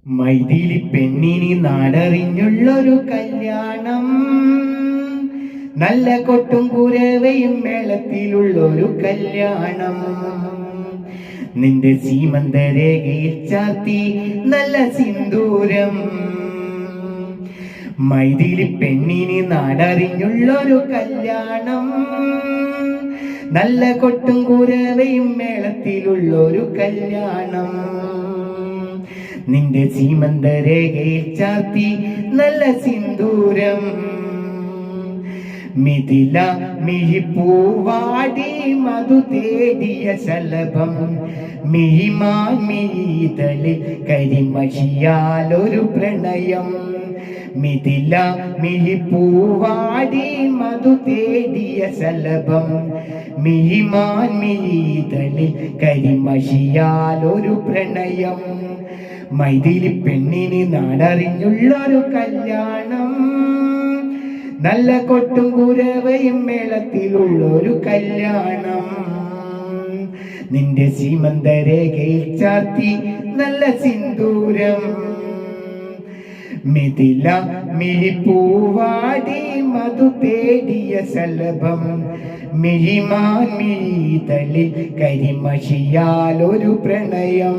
മൈഥിലി പെണ്ണിനി നാടറിഞ്ഞുള്ളൊരു കല്യാണം, നല്ല കൊട്ടും കുരവയും മേളത്തിലുള്ളൊരു കല്യാണം. നിന്റെ സീമന്തരേഖയിൽ ചാർത്തി നല്ല സിന്ദൂരം. മൈഥിലി പെണ്ണിനി നാടറിഞ്ഞുള്ളൊരു കല്യാണം, നല്ല കൊട്ടും കുരവയും മേളത്തിലുള്ളൊരു കല്യാണം. നിന്റെ സീമന്തരേഖയിൽ ചാർത്തി നല്ല സിന്ദൂരം. മിഥില മിഴിപ്പൂവാടി മധു തേടിയ ശലഭം, മിഴിമാൻ മിഴിതളിൽ കരിമഷിയാലൊരു പ്രണയം. മിഥില മിഴിപ്പൂവാടി മധു തേടിയ ശലഭം, മിഴിമാൻ മിഴിതളിൽ കരിമഷിയാലൊരു പ്രണയം. മൈഥിലി പെണ്ണിന് നാടറിഞ്ഞുള്ളൊരു കല്യാണം, നല്ല കൊട്ടും കുരവയും മേളത്തിലുള്ളൊരു കല്യാണം. നിന്റെ സീമന്തരേഖയിൽ ചാർത്തി നല്ല സിന്ദൂരം. മിഥില മിഴിപ്പൂവാടി മധു തേടിയ ശലഭം, മിഴിമാൻ മിഴിതളിൽ കരിമഷിയാലൊരു പ്രണയം.